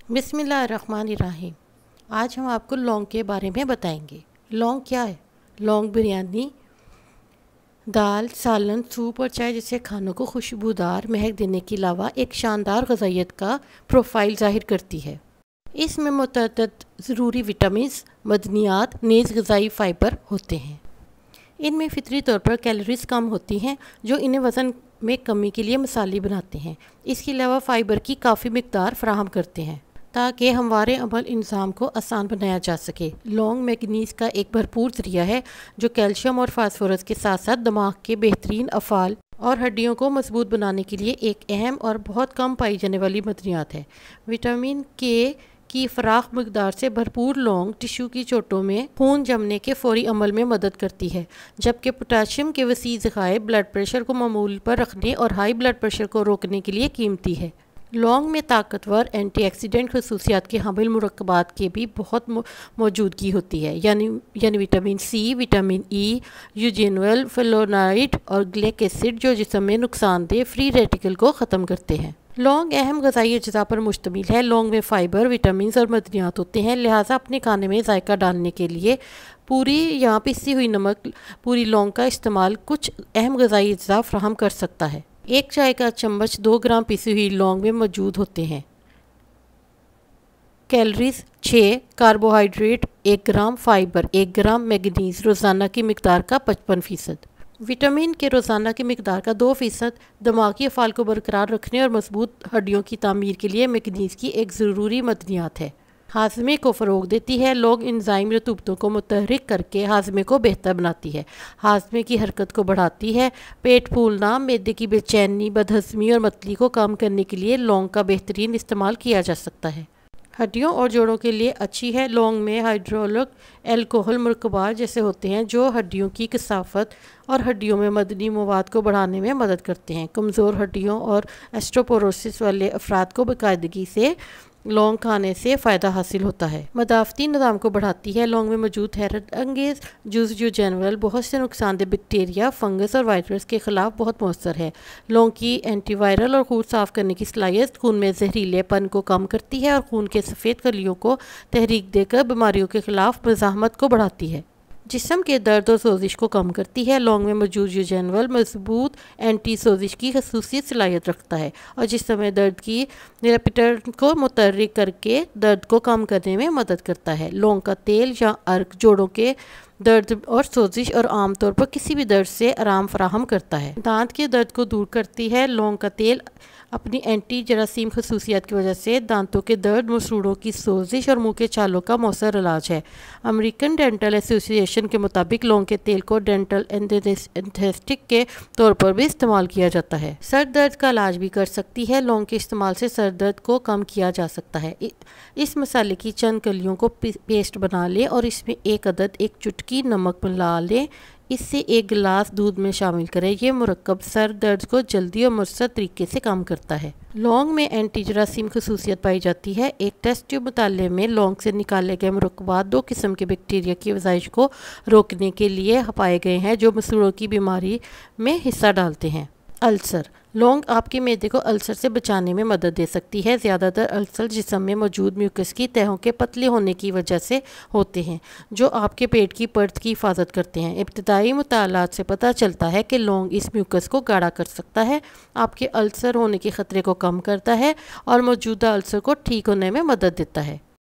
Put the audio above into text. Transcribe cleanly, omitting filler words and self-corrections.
बिस्मिल्लाहिर्रहमानिर्रहीम। आज हम आपको लौंग के बारे में बताएंगे। लौंग क्या है? लौंग बिरयानी, दाल, सालन, सूप और चाय जैसे खानों को खुशबूदार महक देने के अलावा एक शानदार ग़िज़ाइयत का प्रोफाइल ज़ाहिर करती है। इसमें मुतअद्दिद ज़रूरी विटामिन्स, मदनियात, नेज़ ग़िज़ाई फ़ाइबर होते हैं। इनमें फ़ितरी तौर पर कैलोरीज कम होती हैं जो इन्हें वज़न में कमी के लिए मिसाली बनाते हैं। इसके अलावा फ़ाइबर की काफ़ी मिकदार फराहम करते हैं ताकि हमवारे अमल इंसान को आसान बनाया जा सके। लौंग मैग्नीज़ का एक भरपूर ज़रिया है जो कैल्शियम और फास्फोरस के साथ साथ दिमाग के बेहतरीन अफ़ाल और हड्डियों को मजबूत बनाने के लिए एक अहम और बहुत कम पाई जाने वाली मदनियात है। विटामिन के की फ़राख मकदार से भरपूर लौंग टिश्यू की चोटों में खून जमने के फौरी अमल में मदद करती है, जबकि पोटाशियम के वसी ज़खायर ब्लड प्रेशर को मामूल पर रखने और हाई ब्लड प्रेशर को रोकने के लिए कीमती है। लौंग में ताकतवर एंटीऑक्सीडेंट खसूसियात के हामिल मुरक्कबात की भी बहुत मौजूदगी होती है, यानी विटामिन सी, विटामिन ई, यूजेनवल, फ्लोनाइड और ग्लिक एसिड जो जिस्म में नुकसानदेह फ्री रेडिकल को ख़त्म करते हैं। लौंग अहम ग़िज़ाई अज्जा पर मुश्तमिल है। लौंग में फ़ाइबर, विटामिन और मदनियात होते हैं, लिहाजा अपने खाने में जायका डालने के लिए पूरी या पिसी हुई नमक पूरी लौंग का इस्तेमाल कुछ अहम ग़िज़ाई अज्जा फराहम कर सकता है। एक चाय का चम्मच 2 ग्राम पिसी हुई लौंग में मौजूद होते हैं। कैलोरीज 6, कार्बोहाइड्रेट 1 ग्राम, फ़ाइबर 1 ग्राम, मैग्नीज़ रोज़ाना की मिकदार का 55%, विटामिन के रोज़ाना की मिकदार का 2%। दिमागी अफ़ाल को बरकरार रखने और मजबूत हड्डियों की तामीर के लिए मैग्नीज़ की एक ज़रूरी मदनियात है। हाज़मे को फ़रोग देती है। लौंग एंजाइम रतूबतों को मुतहरिक करके हाज़मे को बेहतर बनाती है, हाज़मे की हरकत को बढ़ाती है। पेट फूलना, मैदे की बेचैनी, बदहज़मी और मतली को कम करने के लिए लौंग का बेहतरीन इस्तेमाल किया जा सकता है। हड्डियों और जोड़ों के लिए अच्छी है। लौंग में हाइड्रोलिक एल्कोहल मुरक्कबात जैसे होते हैं जो हड्डियों की कसाफत और हड्डियों में मदनी मवाद को बढ़ाने में मदद करते हैं। कमज़ोर हड्डियों और ऑस्टियोपोरोसिस वाले अफराद को बाकायदगी से लौंग खाने से फ़ायदा हासिल होता है। मदाफ़ती निज़ाम को बढ़ाती है। लौंग में मौजूद हैरत अंगेज़ जुज़ जो जनरल बहुत से नुकसानदेह बैक्टीरिया, फंगस और वायरस के ख़िलाफ़ बहुत मौसर है। लौंग की एंटीवायरल और खून साफ़ करने की सलाहियत खून में जहरीलेपन को कम करती है और खून के सफ़ेद कलियों को तहरीक देकर बीमारियों के ख़िलाफ़ मज़ाहमत को बढ़ाती है। जिस्म के दर्द और सोजिश को कम करती है। लौंग में मौजूद यूजेनवल मजबूत एंटी सोजिश की खसूसियत सलाहियत रखता है और जिस्म में दर्द की रिसेप्टर को मुतहरिक करके दर्द को कम करने में मदद करता है। लौंग का तेल या अर्क जोड़ों के दर्द और सोजिश और आमतौर पर किसी भी दर्द से आराम फराहम करता है। दांत के दर्द को दूर करती है। लौंग का तेल अपनी एंटी जरासीम खसूसियात की वजह से दांतों के दर्द, मसूड़ों की सोजिश और मुंह के छालों का मौसर इलाज है। अमेरिकन डेंटल एसोसिएशन के मुताबिक लौंग के तेल को डेंटल एनेस्थेटिक के तौर पर भी इस्तेमाल किया जाता है। सर दर्द का इलाज भी कर सकती है। लौंग के इस्तेमाल से सर दर्द को कम किया जा सकता है। इस मसाले की चंद कलियों को पेस्ट बना लें और इसमें एक चुटकी नमक मिला लें। इससे 1 गिलास दूध में शामिल करें। यह मुरक्कब सर दर्द को जल्दी और मुयस्सर तरीके से कम करता है। लौंग में एंटी जरासीम खसूसियत पाई जाती है। एक टेस्ट ट्यूब मुताले में लौंग से निकाले गए मुरक्कबात 2 किस्म के बैक्टीरिया की वज़ाइश को रोकने के लिए पाए गए हैं जो मसूड़ों की बीमारी में हिस्सा डालते हैं। अल्सर, लौंग आपके मैदे को अल्सर से बचाने में मदद दे सकती है। ज़्यादातर अल्सर जिस्म में मौजूद म्यूकस की तहों के पतले होने की वजह से होते हैं जो आपके पेट की परत की हिफाजत करते हैं। इब्तिदाई मुतालात से पता चलता है कि लौंग इस म्यूकस को गाढ़ा कर सकता है, आपके अल्सर होने के ख़तरे को कम करता है और मौजूदा अल्सर को ठीक होने में मदद देता है।